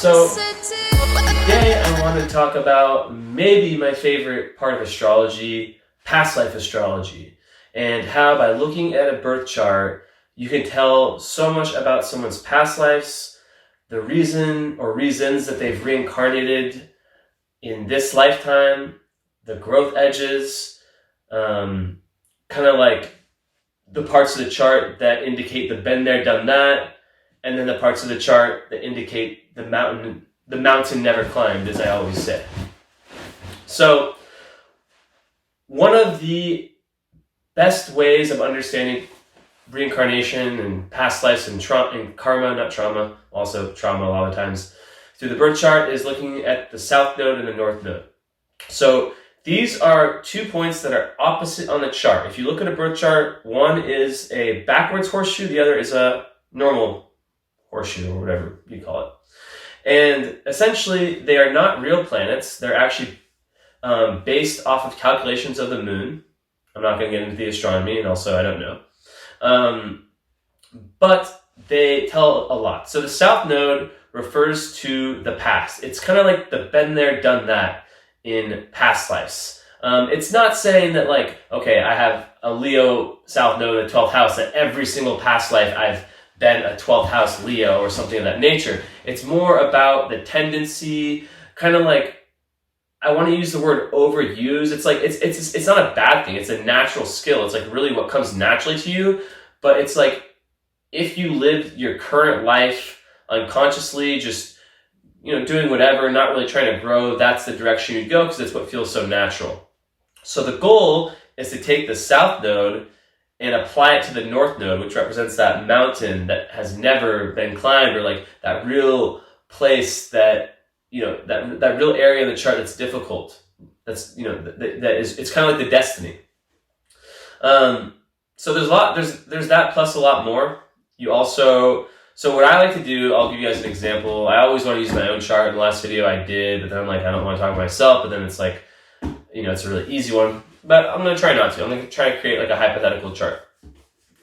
So today I want to talk about maybe my favorite part of astrology, past life astrology, and how by looking at a birth chart, you can tell so much about someone's past lives, the reason or reasons that they've reincarnated in this lifetime, the growth edges, kind of like the parts of the chart that indicate the been there, done that, and then the parts of the chart that indicate the mountain never climbed, as I always say. So one of the best ways of understanding reincarnation and past lives and karma, not trauma, also trauma a lot of times, through the birth chart is looking at the south node and the north node. So these are 2 points that are opposite on the chart. If you look at a birth chart, one is a backwards horseshoe, the other is a normal horseshoe, or whatever you call it. And essentially, they are not real planets. They're actually based off of calculations of the moon. I'm not going to get into the astronomy, and also I don't know. But they tell a lot. So the south node refers to the past. It's kind of like the been there, done that in past lives. It's not saying that like, okay, I have a Leo south node in the 12th house, that every single past life I've been a 12th house Leo or something of that nature. It's more about the tendency, kind of like, I want to use the word overuse. It's like, it's not a bad thing. It's a natural skill. It's like really what comes naturally to you. But it's like, if you live your current life unconsciously, just, doing whatever, not really trying to grow, that's the direction you go because it's what feels so natural. So the goal is to take the south node and apply it to the north node, which represents that mountain that has never been climbed, or like that real place that, that real area in the chart that's difficult. That's, that is, it's kind of like the destiny. So there's that plus a lot more. So what I like to do, I'll give you guys an example. I always want to use my own chart. In the last video I did, but then I'm like, I don't want to talk about myself, but then it's like, it's a really easy one. But I'm going to try not to. I'm going to try to create like a hypothetical chart.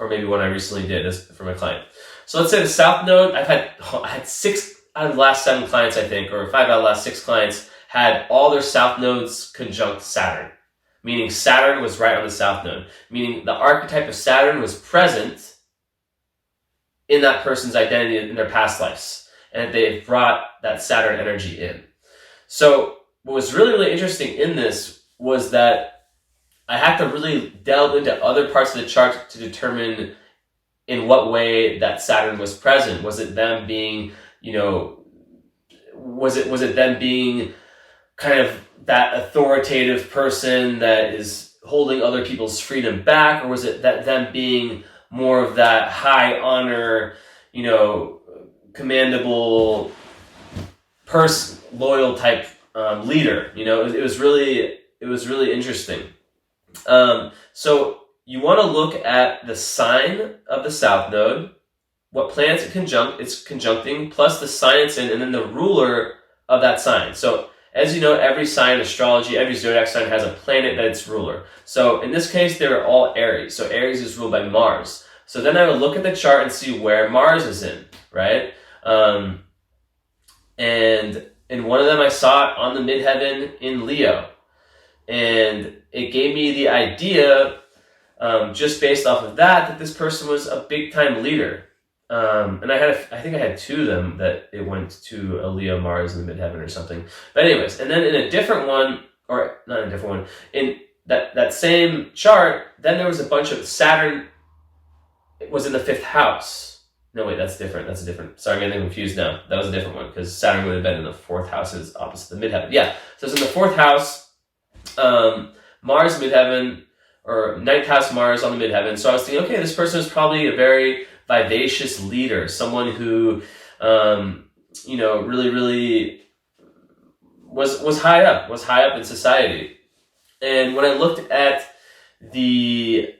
Or maybe one I recently did for my client. So let's say the south node, I had 6 out of the last 7 clients, I think, or 5 out of the last 6 clients had all their south nodes conjunct Saturn. Meaning Saturn was right on the south node. Meaning the archetype of Saturn was present in that person's identity in their past lives. And they brought that Saturn energy in. So what was really, really interesting in this was that I had to really delve into other parts of the chart to determine in what way that Saturn was present. Was it them being, was it them being kind of that authoritative person that is holding other people's freedom back, or was it that them being more of that high honor, commandable person, loyal type leader? It was really interesting. So you want to look at the sign of the south node, what planets it's conjuncting, plus the sign it's in, and then the ruler of that sign. So as you know, every sign in astrology, every zodiac sign has a planet that it's ruler. So in this case, they're all Aries. So Aries is ruled by Mars. So then I would look at the chart and see where Mars is in, right? And in one of them, I saw it on the midheaven in Leo. And it gave me the idea, just based off of that this person was a big-time leader. And I think I had 2 of them that it went to a Leo Mars in the midheaven or something. But anyways, and then in a different one, or not a different one, in that same chart, then there was a bunch of Saturn. It was in the 5th house. No, wait, that's different. That's a different. Sorry, I'm getting confused now. That was a different one because Saturn would have been in the 4th house, is opposite the midheaven. Yeah, so it's in the 4th house. Mars midheaven, or 9th house Mars on the midheaven. So I was thinking, okay, this person is probably a very vivacious leader, someone who, really, really was high up in society. And when I looked at the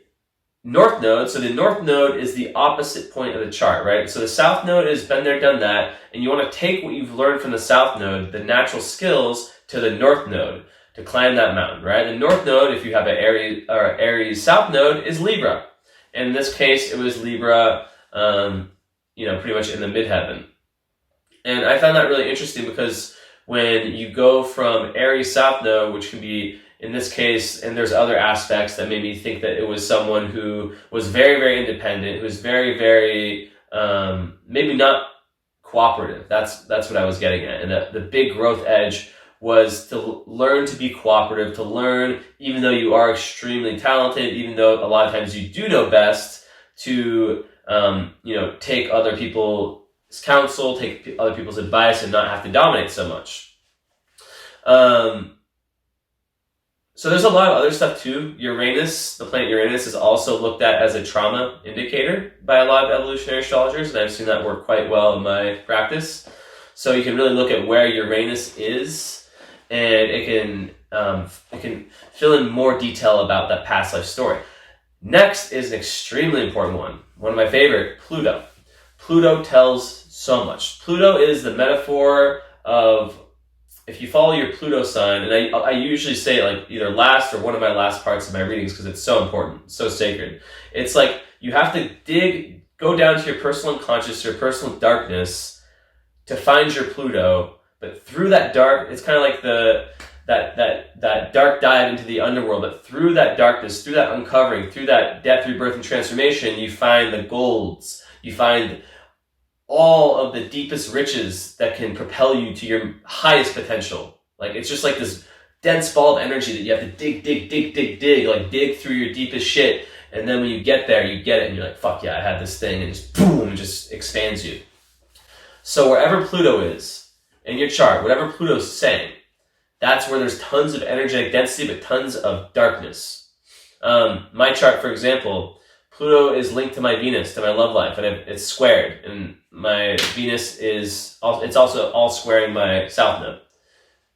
north node, so the north node is the opposite point of the chart, right? So the south node is been there, done that, and you want to take what you've learned from the south node, the natural skills, to the north node to climb that mountain, right? The north node, if you have an Aries south node, is Libra. In this case, it was Libra, pretty much in the midheaven. And I found that really interesting because when you go from Aries South Node, which can be in this case, and there's other aspects that made me think that it was someone who was very, very independent, who was very, very, maybe not cooperative. That's what I was getting at. And the big growth edge was to learn to be cooperative, to learn, even though you are extremely talented, even though a lot of times you do know best, to, take other people's counsel, take other people's advice, and not have to dominate so much. So there's a lot of other stuff too. Uranus, the planet Uranus, is also looked at as a trauma indicator by a lot of evolutionary astrologers, and I've seen that work quite well in my practice. So you can really look at where Uranus is, and it can fill in more detail about that past life story. Next is an extremely important one of my favorite, Pluto. Pluto tells so much. Pluto is the metaphor of, if you follow your Pluto sign, and I usually say it like either last or one of my last parts of my readings because it's so important, so sacred. It's like you have to go down to your personal unconscious, your personal darkness to find your Pluto. But through that dark, it's kind of like that dark dive into the underworld. But through that darkness, through that uncovering, through that death, rebirth, and transformation, you find the golds. You find all of the deepest riches that can propel you to your highest potential. Like, it's just like this dense ball of energy that you have to dig, like dig through your deepest shit. And then when you get there, you get it and you're like, fuck yeah, I have this thing, and just boom, it just expands you. So wherever Pluto is in your chart, whatever Pluto's saying, that's where there's tons of energetic density, but tons of darkness. My chart, for example, Pluto is linked to my Venus, to my love life, and it's squared. And my Venus it's also all squaring my South Node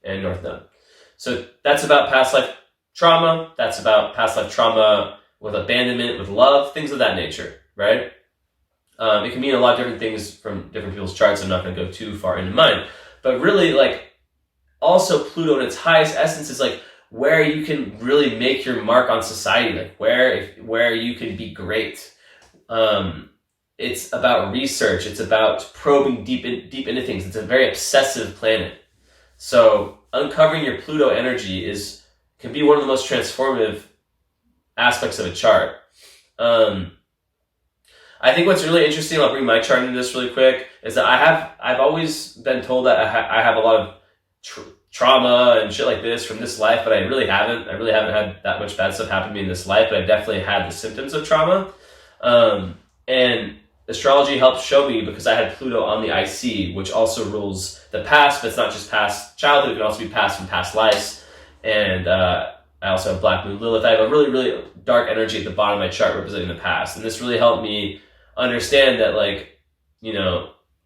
and North Node. So that's about past life trauma. That's about past life trauma with abandonment, with love, things of that nature, right? It can mean a lot of different things from different people's charts. I'm not going to go too far into mine. But really, like, also Pluto in its highest essence is like where you can really make your mark on society, like where you can be great. It's about research. It's about probing deep into things. It's a very obsessive planet. So uncovering your Pluto energy can be one of the most transformative aspects of a chart. I think what's really interesting, I'll bring my chart into this really quick, is that I've always been told that I have a lot of trauma and shit like this from this life, but I really haven't. I really haven't had that much bad stuff happen to me in this life, but I've definitely had the symptoms of trauma. And astrology helps show me, because I had Pluto on the IC, which also rules the past, but it's not just past childhood, it can also be past from past lives. And I also have Black Moon Lilith. I have a really, really dark energy at the bottom of my chart representing the past. And this really helped me understand that, like,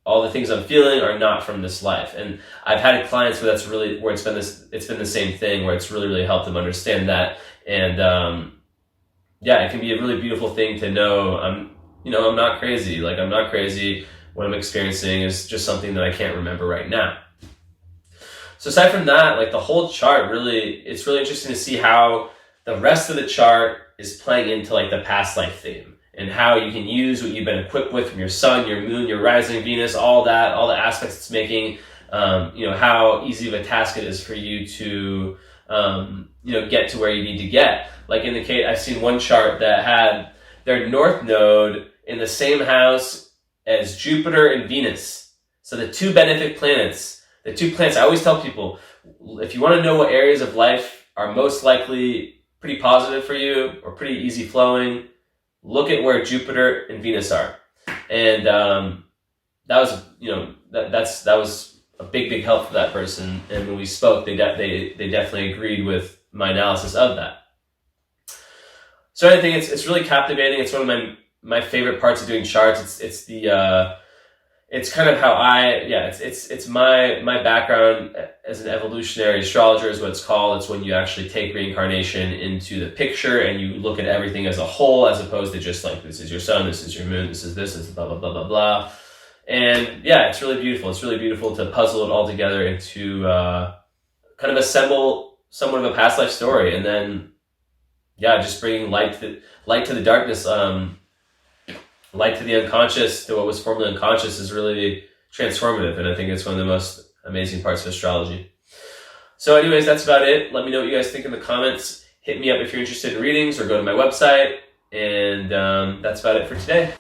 all the things I'm feeling are not from this life. And I've had clients where it's been the same thing, where it's really, really helped them understand that. And it can be a really beautiful thing to know I'm not crazy. Like, I'm not crazy. What I'm experiencing is just something that I can't remember right now. So aside from that, like, the whole chart it's really interesting to see how the rest of the chart is playing into, like, the past life theme, and how you can use what you've been equipped with from your sun, your moon, your rising Venus, all the aspects it's making, how easy of a task it is for you to, get to where you need to get. Like, in the case, I've seen one chart that had their North Node in the same house as Jupiter and Venus. So the two benefic planets, I always tell people, if you want to know what areas of life are most likely pretty positive for you or pretty easy flowing, look at where Jupiter and Venus are. And that was a big help for that person. And when we spoke, they definitely agreed with my analysis of that. So I think it's really captivating. It's one of my favorite parts of doing charts. It's kind of how it's my background as an evolutionary astrologer is what it's called. It's when you actually take reincarnation into the picture and you look at everything as a whole, as opposed to just like, this is your sun, this is your moon, this is blah, blah, blah, blah, blah. And it's really beautiful. It's really beautiful to puzzle it all together into kind of assemble somewhat of a past life story. And then, just bringing light to the darkness, light to the unconscious, to what was formerly unconscious, is really transformative, and I think it's one of the most amazing parts of astrology. So anyways, that's about it. Let me know what you guys think in the comments. Hit me up if you're interested in readings, or go to my website, and that's about it for today.